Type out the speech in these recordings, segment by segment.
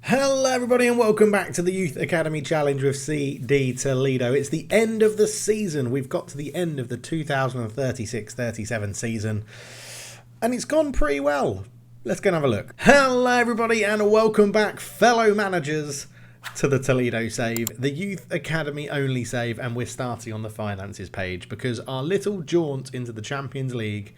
Hello everybody and welcome back to the Youth Academy Challenge with CD Toledo. It's the end of the season. We've got to the end of the 2036-37 season and it's gone pretty well. Let's go and have a look. Hello everybody and welcome back, fellow managers, to the Toledo save, the Youth Academy only save, and we're starting on the finances page because our little jaunt into the Champions League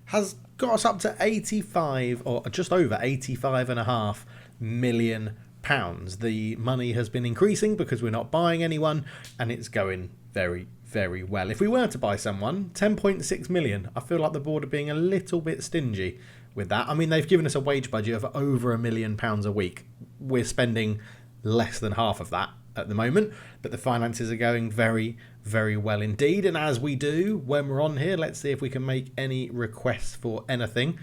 has got us up to 85 or just over £85.5 million. The money has been increasing because we're not buying anyone and it's going very, very well. If we were to buy someone, 10.6 million, I feel like the board are being a little bit stingy with that. I mean, they've given us a wage budget of over £1 million a week. We're spending less than half of that at the moment, but the finances are going very, very well indeed. And as we do when we're on here, let's see if we can make any requests for anything.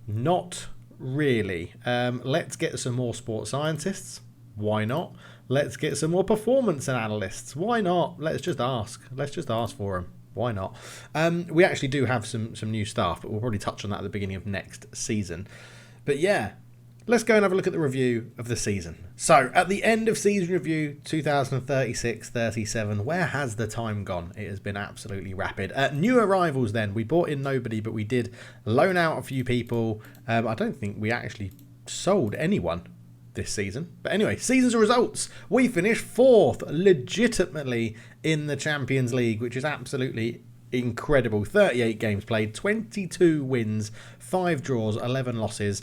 Not really. Let's get some more sports scientists. Why not? Let's get some more performance analysts. Why not? Let's just ask for them. Why not? We actually do have some new staff, but we'll probably touch on that at the beginning of next season. But yeah, let's go and have a look at the review of the season. So, at the end of season review 2036-37, where has the time gone? It has been absolutely rapid. New arrivals then. We brought in nobody, but we did loan out a few people. I don't think we actually sold anyone this season. But anyway, season's results. We finished 4th legitimately in the Champions League, which is absolutely incredible. 38 games played, 22 wins, 5 draws, 11 losses.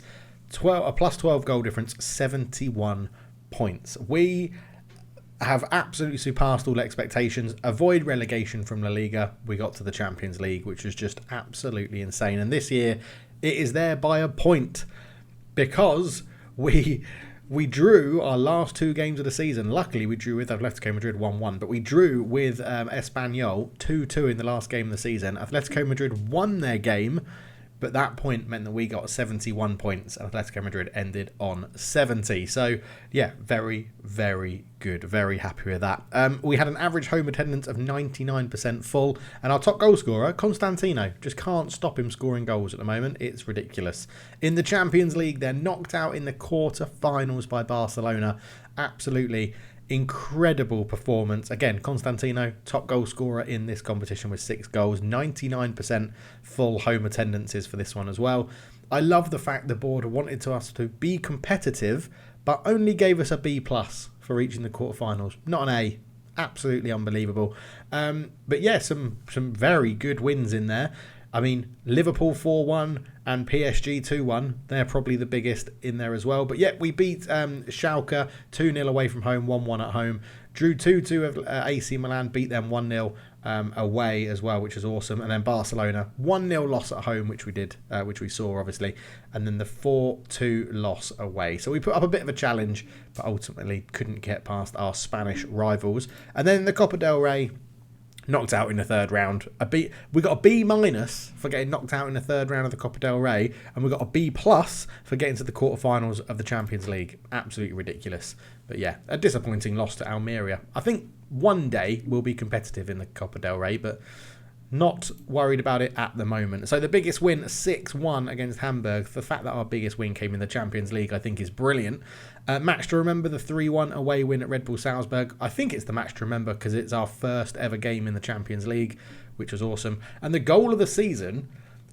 A plus 12 goal difference, 71 points. We have absolutely surpassed all expectations. Avoid relegation from La Liga. We got to the Champions League, which was just absolutely insane. And this year, it is there by a point because we drew our last 2 games of the season. Luckily, we drew with Atletico Madrid 1-1, but we drew with Espanyol 2-2 in the last game of the season. Atletico Madrid won their game, but that point meant that we got 71 points and Atletico Madrid ended on 70. So, yeah, very, very good. Very happy with that. We had an average home attendance of 99% full. And our top goal scorer, Constantino, just can't stop him scoring goals at the moment. It's ridiculous. In the Champions League, they're knocked out in the quarter-finals by Barcelona. Absolutely incredible performance. Again, Constantino, top goal scorer in this competition with 6 goals, 99% full home attendances for this one as well. I love the fact the board wanted us to be competitive, but only gave us a B+ for reaching the quarterfinals, not an A. Absolutely unbelievable. But yeah, some very good wins in there. I mean, Liverpool 4-1 and PSG 2-1. They're probably the biggest in there as well. But yet we beat Schalke 2-0 away from home, 1-1 at home. Drew 2-2 of AC Milan, beat them 1-0 away as well, which is awesome. And then Barcelona 1-0 loss at home, which we did, which we saw obviously. And then the 4-2 loss away. So we put up a bit of a challenge, but ultimately couldn't get past our Spanish rivals. And then the Copa del Rey, knocked out in the third round. We got a B- for getting knocked out in the third round of the Copa del Rey, and we got a B+ for getting to the quarterfinals of the Champions League. Absolutely ridiculous. But yeah, a disappointing loss to Almeria. I think one day we'll be competitive in the Copa del Rey, but not worried about it at the moment. So the biggest win, 6-1 against Hamburg. The fact that our biggest win came in the Champions League, I think, is brilliant. Match to remember, the 3-1 away win at Red Bull Salzburg. I think it's the match to remember because it's our first ever game in the Champions League, which was awesome. And the goal of the season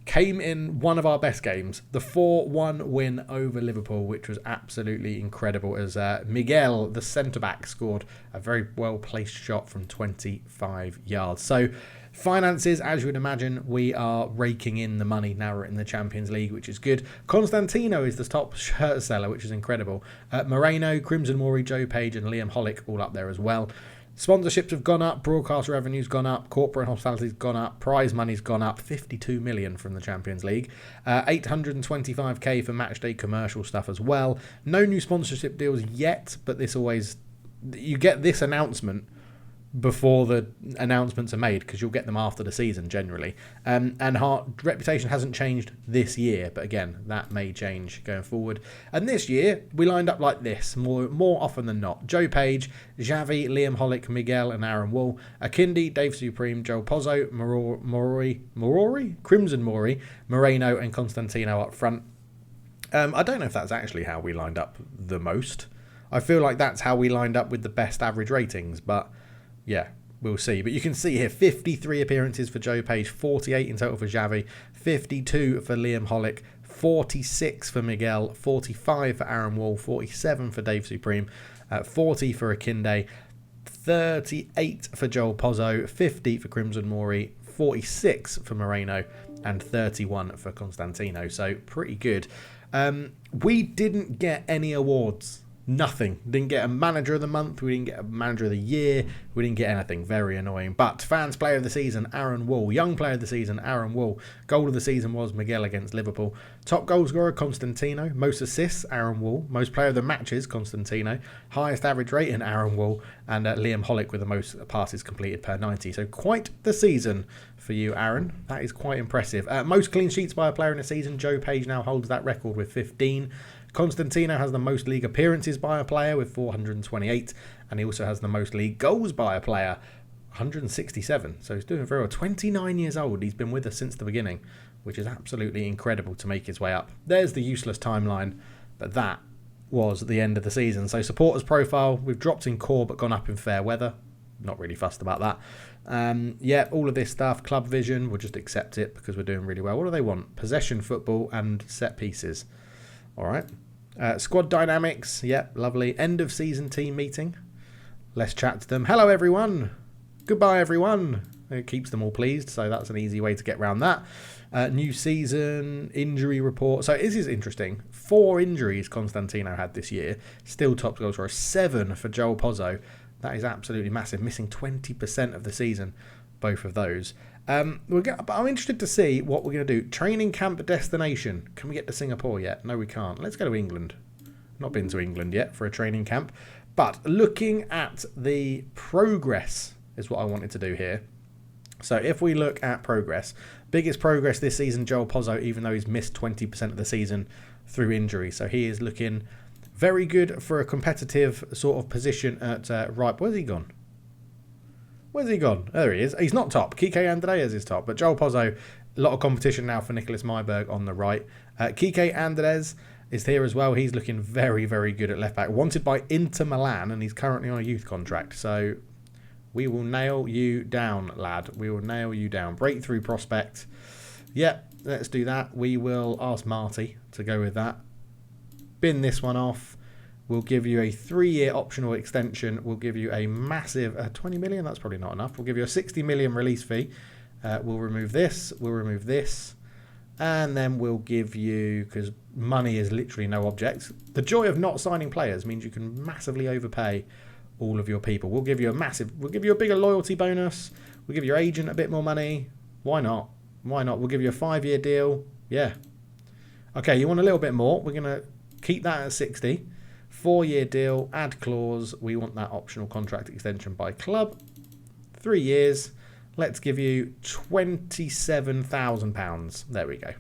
came in one of our best games, the 4-1 win over Liverpool, which was absolutely incredible as Miguel, the centre-back, scored a very well-placed shot from 25 yards. So, finances, as you would imagine, we are raking in the money now we're in the Champions League, which is good. Constantino is the top shirt seller, which is incredible. Moreno, Crimson Mori, Joe Page and Liam Hollick all up there as well. Sponsorships have gone up, broadcast revenue's gone up, corporate and hospitality's gone up, prize money's gone up, 52 million from the Champions League, 825k for matchday commercial stuff as well. No new sponsorship deals yet, but you get this announcement before the announcements are made because you'll get them after the season generally. And our reputation hasn't changed this year, but again, that may change going forward. And this year, we lined up like this more often than not. Joe Page, Xavi, Liam Hollick, Miguel and Aaron Wall, Akindi, Dave Supreme, Joel Pozzo, Crimson Mori, Moreno and Constantino up front. I don't know if that's actually how we lined up the most. I feel like that's how we lined up with the best average ratings, but yeah, we'll see. But you can see here, 53 appearances for Joe Page, 48 in total for Xavi, 52 for Liam Hollick, 46 for Miguel, 45 for Aaron Wall, 47 for Dave Supreme, 40 for Akinde, 38 for Joel Pozzo, 50 for Crimson Mori, 46 for Moreno, and 31 for Constantino. So pretty good. We didn't get any awards. Nothing. Didn't get a manager of the month. We didn't get a manager of the year. We didn't get anything. Very annoying. But fans player of the season, Aaron Wall. Young player of the season, Aaron Wall. Goal of the season was Miguel against Liverpool. Top goal scorer, Constantino. Most assists, Aaron Wall. Most player of the matches, Constantino. Highest average rating, Aaron Wall. And Liam Hollick with the most passes completed per 90. So quite the season for you, Aaron. That is quite impressive. Most clean sheets by a player in a season. Joe Page now holds that record with 15. Constantino has the most league appearances by a player with 428, and he also has the most league goals by a player, 167. So he's doing very well. 29 years old. He's been with us since the beginning, which is absolutely incredible to make his way up. There's the useless timeline, but that was the end of the season. So supporters profile, we've dropped in core but gone up in fair weather. Not really fussed about that. Yeah, all of this stuff. Club vision, we'll just accept it because we're doing really well. What do they want? Possession football and set pieces. All right. Squad dynamics, yep, lovely. End of season team meeting. Let's chat to them. Hello, everyone. Goodbye, everyone. It keeps them all pleased, so that's an easy way to get around that. New season, injury report. So this is interesting. 4 injuries Constantino had this year. Still top goal scorer. 7 for Joel Pozzo. That is absolutely massive. Missing 20% of the season, both of those. But I'm interested to see what we're going to do. Training camp destination. Can we get to Singapore yet? No, we can't. Let's go to England. Not been to England yet for a training camp. But looking at the progress is what I wanted to do here. So if we look at progress, biggest progress this season, Joel Pozzo, even though he's missed 20% of the season through injury. So he is looking very good for a competitive sort of position at right. Where's he gone? Where's he gone? There he is. He's not top. Kike Andreas is top. But Joel Pozzo, a lot of competition now for Nicholas Myberg on the right. Kike Andreas is here as well. He's looking very, very good at left back. Wanted by Inter Milan, and he's currently on a youth contract. So we will nail you down, lad. We will nail you down. Breakthrough prospect. Yep, let's do that. We will ask Marty to go with that. Bin this one off. We'll give you a 3-year optional extension. We'll give you a massive 20 million. That's probably not enough. We'll give you a 60 million release fee. We'll remove this. We'll remove this. And then we'll give you, because money is literally no object. The joy of not signing players means you can massively overpay all of your people. We'll give you a bigger loyalty bonus. We'll give your agent a bit more money. Why not? Why not? We'll give you a 5-year deal. Yeah. Okay, you want a little bit more. We're going to keep that at 60. 4-year deal, add clause. We want that optional contract extension by club. 3 years. Let's give you £27,000. There we go.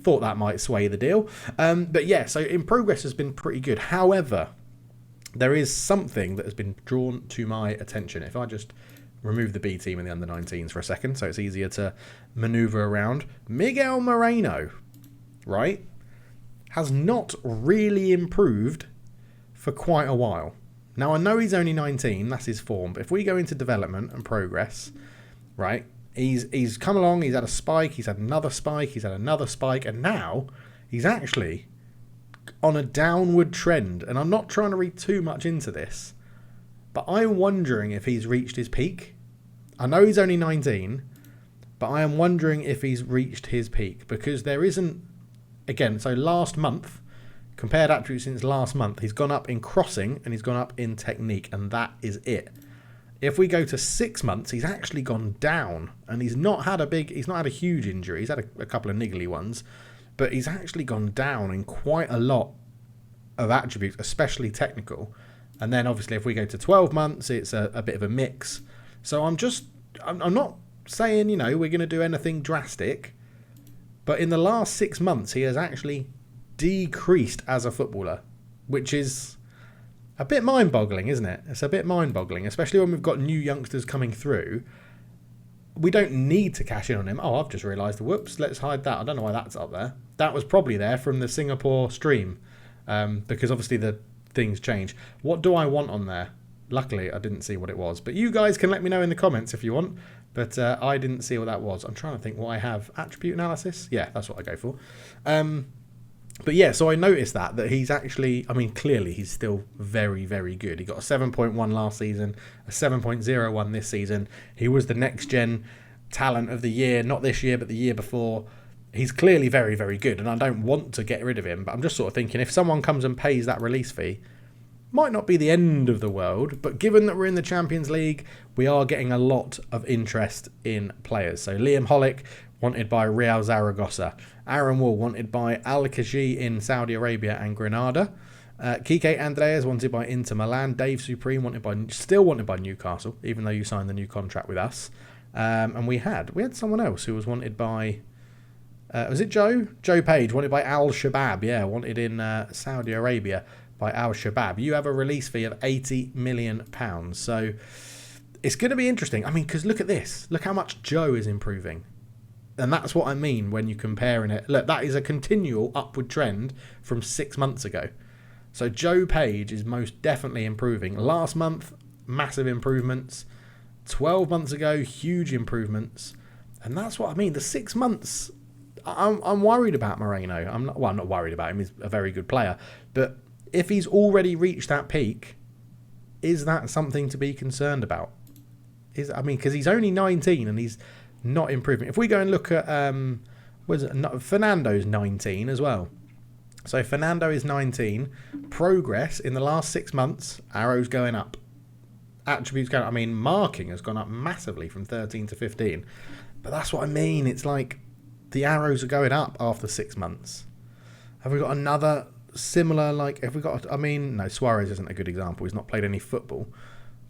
Thought that might sway the deal. But yeah, so in progress has been pretty good. However, there is something that has been drawn to my attention. If I just remove the B team and the under-19s for a second so it's easier to manoeuvre around. Miguel Moreno, right, has not really improved for quite a while. Now, I know he's only 19, that's his form, but if we go into development and progress, right, he's come along, he's had a spike, he's had another spike, he's had another spike, and now he's actually on a downward trend. And I'm not trying to read too much into this, but I'm wondering if he's reached his peak. I know he's only 19, but I am wondering if he's reached his peak, because there isn't, again, so last month, compared attributes since last month, he's gone up in crossing and he's gone up in technique, and that is it. If we go to 6 months, he's actually gone down, and he's not had a huge injury. He's had a couple of niggly ones, but he's actually gone down in quite a lot of attributes, especially technical. And then obviously if we go to 12 months, it's a bit of a mix. So I'm not saying, we're going to do anything drastic, but in the last 6 months, he has actually decreased as a footballer, which is a bit mind-boggling, isn't it? It's a bit mind-boggling, especially when we've got new youngsters coming through. We don't need to cash in on him. Oh, I've just realised, whoops, let's hide that. I don't know why that's up there. That was probably there from the Singapore stream, because obviously the things change. What do I want on there? Luckily, I didn't see what it was. But you guys can let me know in the comments if you want. But I didn't see what that was. I'm trying to think what I have. Attribute analysis? Yeah, that's what I go for. But yeah, so I noticed that he's actually, I mean, clearly he's still very, very good. He got a 7.1 last season, a 7.01 this season. He was the next gen talent of the year, not this year, but the year before. He's clearly very, very good, and I don't want to get rid of him, but I'm just sort of thinking if someone comes and pays that release fee, might not be the end of the world, but given that we're in the Champions League, we are getting a lot of interest in players. So Liam Hollick, wanted by Real Zaragoza. Aaron Wall, wanted by Al-Khaji in Saudi Arabia and Granada. Kike Andreas, wanted by Inter Milan. Dave Supreme, still wanted by Newcastle, even though you signed the new contract with us. And we had someone else who was wanted by... was it Joe? Joe Page, wanted by Al Shabab. Yeah, wanted in Saudi Arabia by Al Shabab. You have a release fee of £80 million. So it's going to be interesting. I mean, because look at this. Look how much Joe is improving. And that's what I mean when you're comparing it. Look, that is a continual upward trend from 6 months ago. So Joe Page is most definitely improving. Last month, massive improvements. 12 months ago, huge improvements. And that's what I mean. The 6 months, I'm worried about Moreno. I'm not worried about him. He's a very good player. But if he's already reached that peak, is that something to be concerned about? Because he's only 19 and he's not improving. If we go and look at Fernando's 19 as well. So Fernando is 19. Progress in the last 6 months, arrows going up. Attributes going up. I mean, marking has gone up massively from 13 to 15. But that's what I mean. It's like the arrows are going up after 6 months. Have we got another similar, no, Suarez isn't a good example. He's not played any football.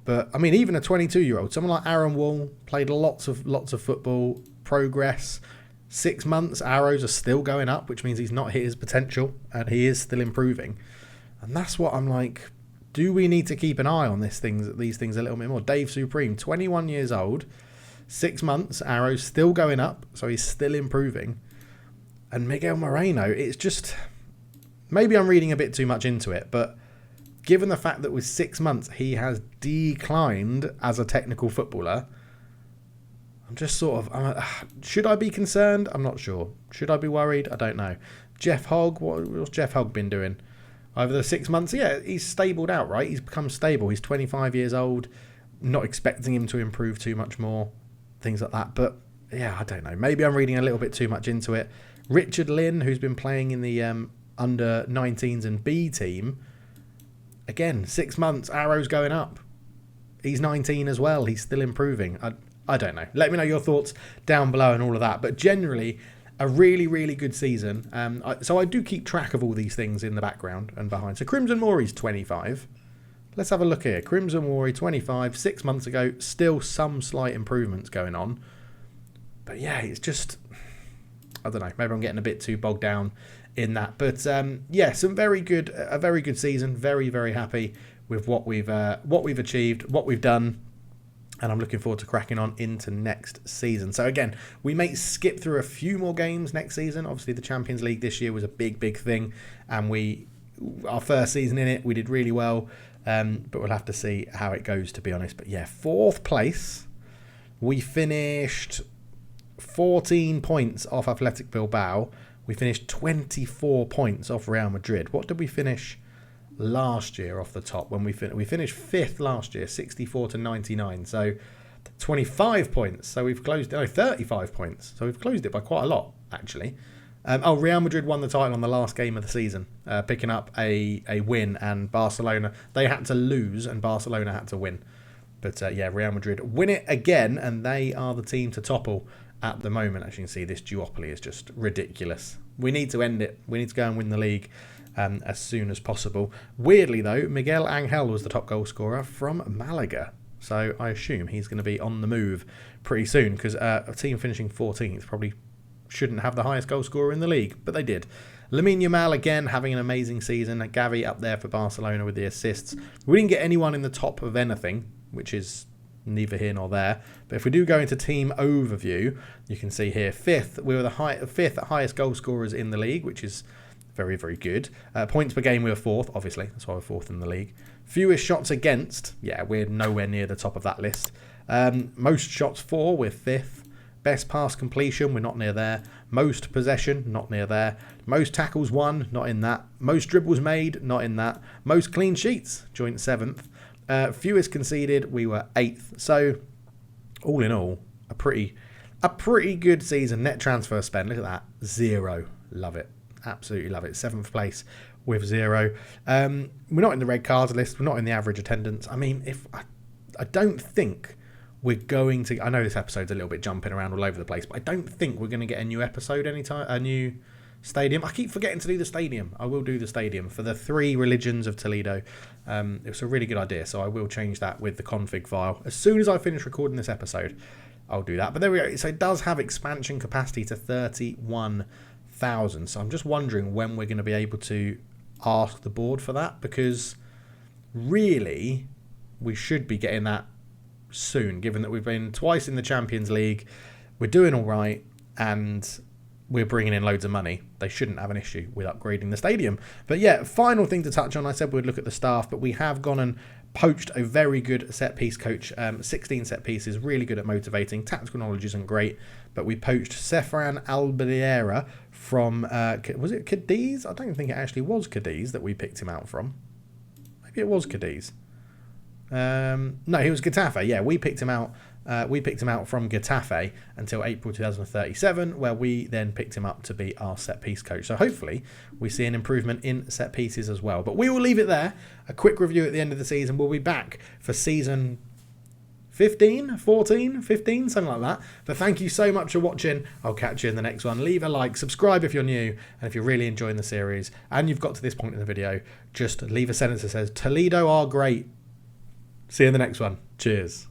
But, I mean, even a 22-year-old, someone like Aaron Wall, played lots of football, progress. 6 months, arrows are still going up, which means he's not hit his potential, and he is still improving. And that's what I'm like, do we need to keep an eye on these things a little bit more? Dave Supreme, 21 years old, 6 months, arrows still going up, so he's still improving. And Miguel Moreno, it's just, maybe I'm reading a bit too much into it, but given the fact that with 6 months he has declined as a technical footballer, I'm just sort of... should I be concerned? I'm not sure. Should I be worried? I don't know. Jeff Hogg, what's Jeff Hogg been doing? Over the 6 months, yeah, he's stabled out, right? He's become stable. He's 25 years old. Not expecting him to improve too much more. Things like that. But, yeah, I don't know. Maybe I'm reading a little bit too much into it. Richard Lynn, who's been playing in the under-19s and B team... Again, 6 months, arrows going up. He's 19 as well. He's still improving. I don't know. Let me know your thoughts down below and all of that. But generally, a really, really good season. So I do keep track of all these things in the background and behind. So Crimson Moori's 25. Let's have a look here. Crimson Moori, 25. 6 months ago, still some slight improvements going on. But yeah, it's just... I don't know. Maybe I'm getting a bit too bogged down in that, but yeah, a very good season. Very, very happy with what we've achieved, what we've done, and I'm looking forward to cracking on into next season. So again, we may skip through a few more games next season. Obviously, the Champions League this year was a big thing, and our first season in it, we did really well, but we'll have to see how it goes, to be honest. But yeah, 4th place, we finished 14 points off Athletic Bilbao. We finished 24 points off Real Madrid. What did we finish last year off the top? When we finished 5th last year, 64 to 99. So 25 points. So we've closed... 35 points. So we've closed it by quite a lot, actually. Real Madrid won the title on the last game of the season, picking up a win, and Barcelona... They had to lose, and Barcelona had to win. But yeah, Real Madrid win it again, and they are the team to topple at the moment. As you can see, this duopoly is just ridiculous. We need to end it. We need to go and win the league as soon as possible. Weirdly, though, Miguel Angel was the top goal scorer from Malaga. So I assume he's going to be on the move pretty soon, because a team finishing 14th probably shouldn't have the highest goal scorer in the league, but they did. Lamine Yamal, again, having an amazing season. Gavi up there for Barcelona with the assists. We didn't get anyone in the top of anything, which is neither here nor there. But if we do go into team overview, you can see here 5th. We were the 5th highest goal scorers in the league, which is Very, very good. Points per game, we were 4th, obviously. That's why we're 4th in the league. Fewest shots against. Yeah, we're nowhere near the top of that list. Most shots for, we're 5th. Best pass completion, we're not near there. Most possession, not near there. Most tackles won, not in that. Most dribbles made, not in that. Most clean sheets, joint 7th. Fewest conceded, we were 8th. So, all in all, a pretty good season. Net transfer spend, look at that, 0. Love it. Absolutely love it. 7th place with 0. We're not in the red cards list. We're not in the average attendance. I mean, I don't think we're going to... I know this episode's a little bit jumping around all over the place, but I don't think we're going to get a new episode anytime, a new stadium. I keep forgetting to do the stadium. I will do the stadium for the 3 religions of Toledo. It was a really good idea, so I will change that with the config file. As soon as I finish recording this episode, I'll do that. But there we go. So it does have expansion capacity to 31,000. So I'm just wondering when we're going to be able to ask the board for that, because really we should be getting that soon, given that we've been twice in the Champions League, we're doing all right, and we're bringing in loads of money. They shouldn't have an issue with upgrading the stadium. But yeah, final thing to touch on, I said we'd look at the staff, but we have gone and poached a very good set piece coach. 16 set pieces, really good at motivating. Tactical knowledge isn't great, but we poached Sefran Albiera from, was it Cadiz? I don't think it actually was Cadiz that we picked him out from. Maybe it was Cadiz. No, he was Getafe. Yeah, we picked him out. We picked him out from Getafe until April 2037, where we then picked him up to be our set piece coach. So hopefully we see an improvement in set pieces as well. But we will leave it there. A quick review at the end of the season. We'll be back for season 15, 14, 15, something like that. But thank you so much for watching. I'll catch you in the next one. Leave a like, subscribe if you're new, and if you're really enjoying the series and you've got to this point in the video, just leave a sentence that says, Toledo are great. See you in the next one. Cheers.